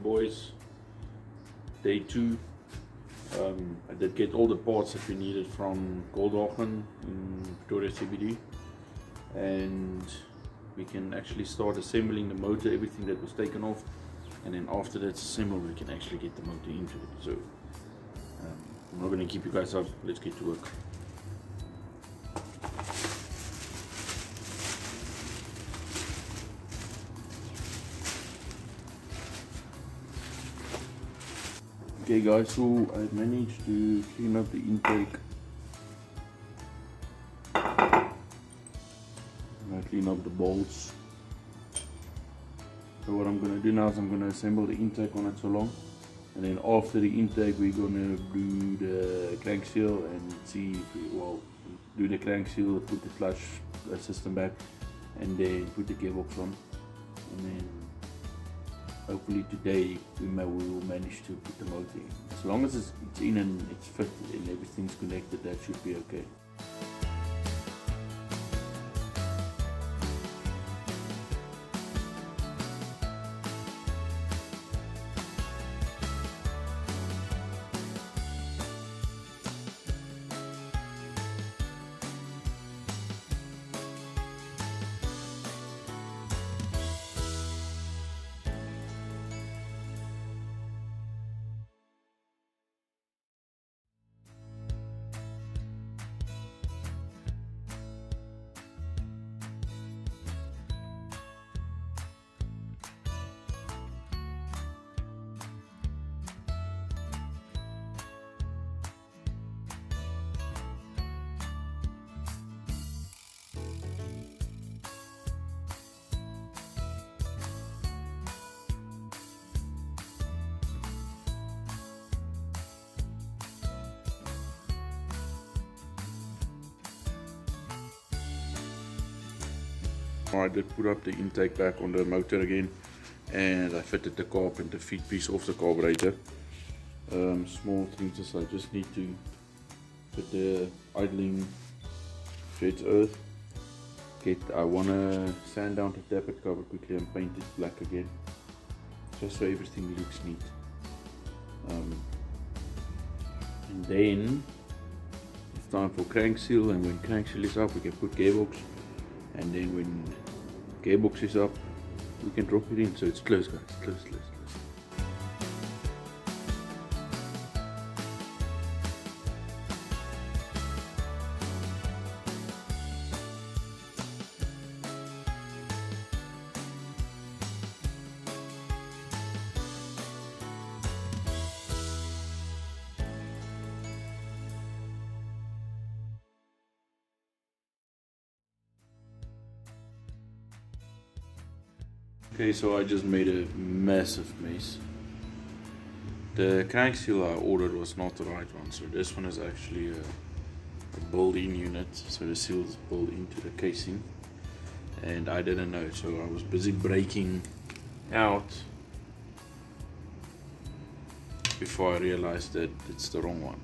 boys. Day 2. I did get all the parts that we needed from Goldwagen in Pretoria CBD, and we can actually start assembling the motor, everything that was taken off, and then after that's assembled we can actually get the motor into it. So I'm not going to keep you guys up, let's get to work. Okay guys, so I managed to clean up the intake. I clean up the bolts. So what I'm going to do now is I'm going to assemble the intake on it so long, and then after the intake we're going to do the crank seal and see if we, well, do the crank seal, put the clutch system back, and then put the gearbox on, and then hopefully today we will manage to put the motor in. As long as it's in and it's fit and everything's connected, that should be okay. I did put up the intake back on the motor again, and I fitted the carb and the feed piece off the carburetor. Small things, I just need to put the idling threads earth. I want to sand down the tappet cover quickly and paint it black again, just so everything looks neat. And then it's time for crank seal, and when crank seal is up we can put gearbox, and then when gearbox is up we can drop it in. So it's close guys, close. Okay, so I just made a massive mess. The crank seal I ordered was not the right one, so this one is actually a built-in unit, so the seal is built into the casing, and I didn't know, so I was busy breaking out before I realized that it's the wrong one.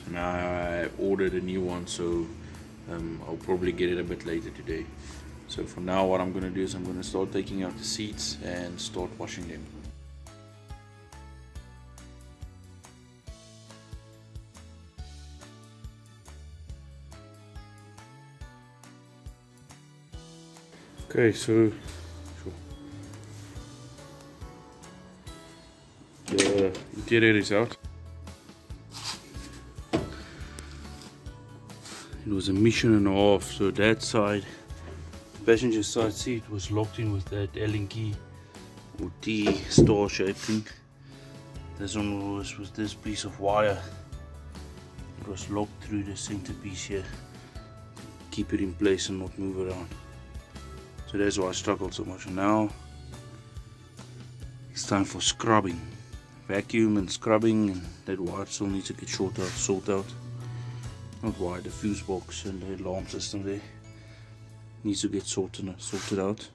So now I ordered a new one, so I'll probably get it a bit later today. So for now what I'm going to do is I'm going to start taking out the seats and start washing them. Okay, so the interior is out. It was a mission and a half, so that side, passenger side seat, was locked in with that Allen key or T star shaped thing. This one was with this piece of wire. It was locked through the centerpiece here, keep it in place and not move around. So that's why I struggled so much. And now it's time for scrubbing, vacuum and scrubbing, and that wire still needs to get sorted out. Not wire, the fuse box and the alarm system there needs to get sorted out.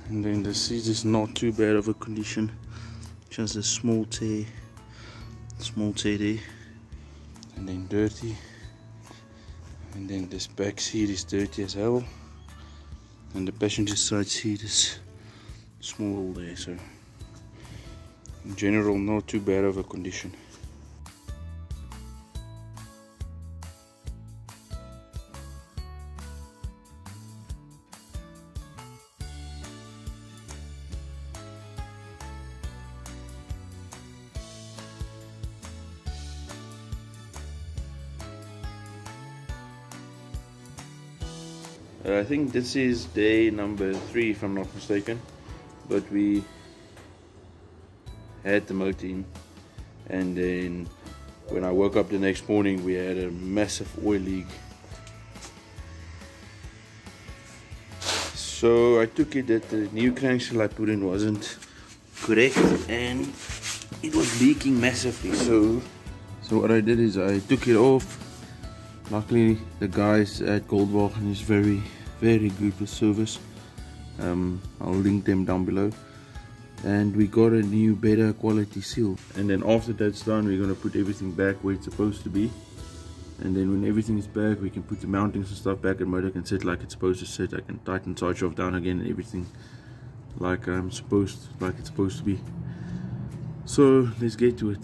And then the seat is not too bad of a condition, just a small tear there, and then dirty, And then this back seat is dirty as hell, and the passenger side seat is small there, so in general not too bad of a condition. I think this is day number 3 if I'm not mistaken, but we had the motor in, and then when I woke up the next morning we had a massive oil leak. So I took it that the new crankshaft I put in wasn't correct and it was leaking massively. So what I did is I took it off. Luckily the guys at Goldwagen is very good with service. I'll link them down below. And we got a new better quality seal, and then after that's done we're going to put everything back where it's supposed to be, and then when everything is back we can put the mountings and stuff back and motor can sit like it's supposed to sit. I can tighten side shaft down again and everything like it's supposed to be. So let's get to it.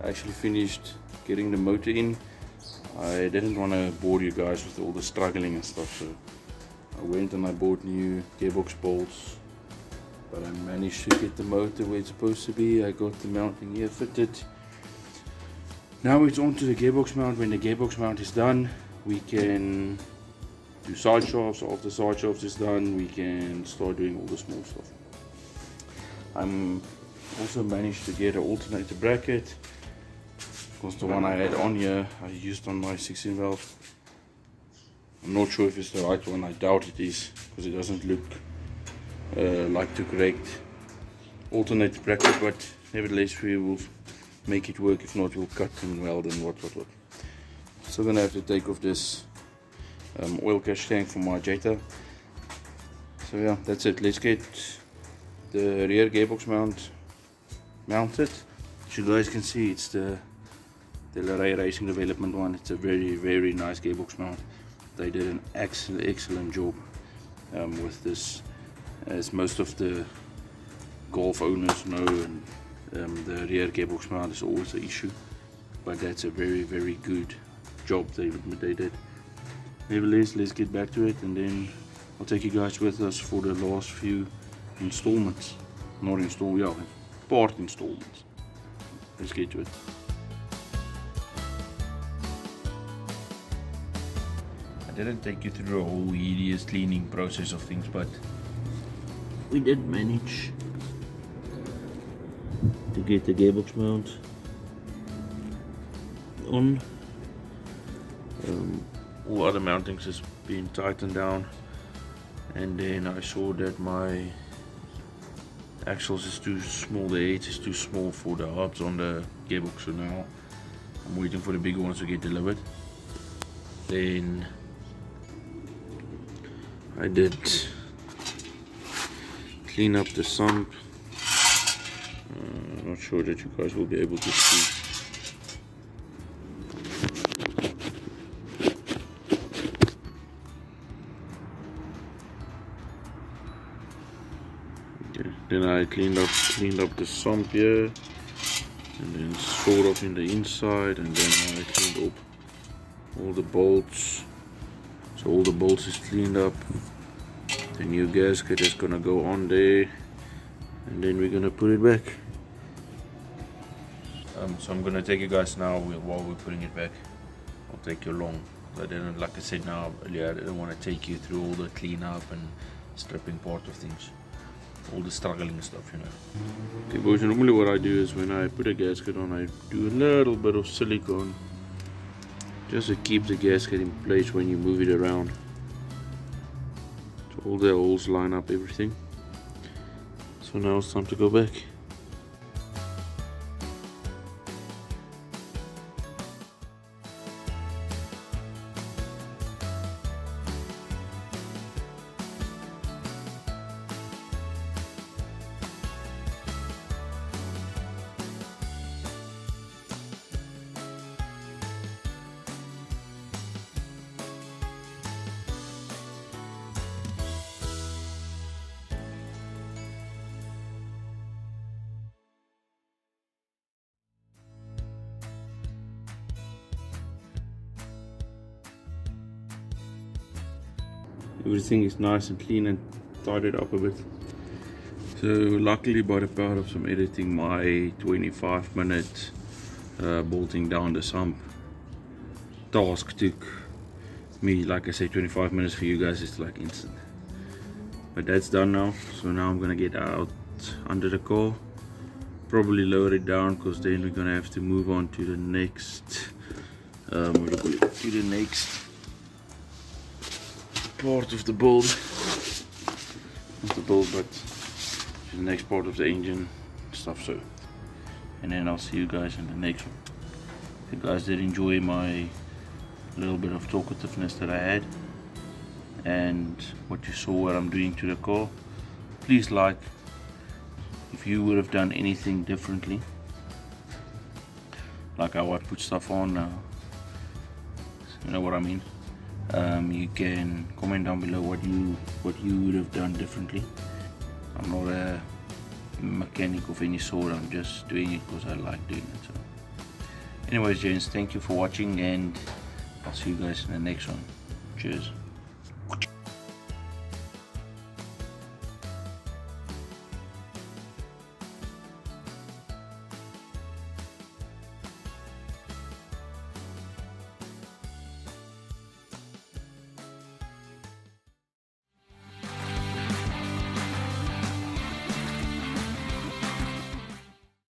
I actually finished getting the motor in. I didn't want to bore you guys with all the struggling and stuff, so I went and I bought new gearbox bolts, but I managed to get the motor where it's supposed to be. I got the mounting here fitted. Now it's on to the gearbox mount. When the gearbox mount is done we can do side shafts. After side shafts is done we can start doing all the small stuff. I'm also managed to get an alternator bracket, because the one I had on here I used on my 16 valve. I'm not sure if it's the right one. I doubt it is, because it doesn't look like the correct alternator bracket, but nevertheless we will make it work. If not we'll cut and weld and what. So then I have to take off this oil cache tank from my Jetta. So yeah, that's it. Let's get the rear gearbox mounted. As you guys can see, it's the Ray Racing Development one. It's a very nice gearbox mount. They did an excellent job with this, as most of the Golf owners know, and the rear gearbox mount is always an issue, but that's a very good job they did. Nevertheless, let's get back to it, and then I'll take you guys with us for the last few installments. Part installments. Let's get to it. I didn't take you through a whole hideous cleaning process of things, but we did manage to get the gearbox mount on. All other mountings has been tightened down, and then I saw that my axles is too small, the 8 is too small for the hubs on the gearbox, so now I'm waiting for the bigger ones to get delivered. Then I did clean up the sump. I'm not sure that you guys will be able to see. Then I cleaned up the sump here, and then sort of in the inside, and then I cleaned up all the bolts. So all the bolts is cleaned up. The new gasket is gonna go on there. and then we're gonna put it back. So I'm gonna take you guys now while we're putting it back. I'll take you along. I didn't, like I said now earlier, I didn't want to take you through all the cleanup and stripping part of things, all the struggling stuff, you know. Okay boys, normally what I do is when I put a gasket on, I do a little bit of silicone just to keep the gasket in place when you move it around, so all the holes line up everything. So now it's time to go back. Everything is nice and clean and tidied up a bit. So luckily, by the power of some editing, my 25-minute bolting down the sump task took me, like I said, 25 minutes. For you guys it's like instant. But that's done now. So now I'm gonna get out under the car, probably lower it down, because then we're gonna have to move on to the next part of the build, not the build, but the next part of the engine stuff. So, and then I'll see you guys in the next one. If you guys did enjoy my little bit of talkativeness that I had and what you saw what I'm doing to the car, please like. If you would have done anything differently, like how I put stuff on, you know what I mean. You can comment down below what you would have done differently. I'm not a mechanic of any sort, I'm just doing it because I like doing it. So anyways gents, thank you for watching, and I'll see you guys in the next one. Cheers.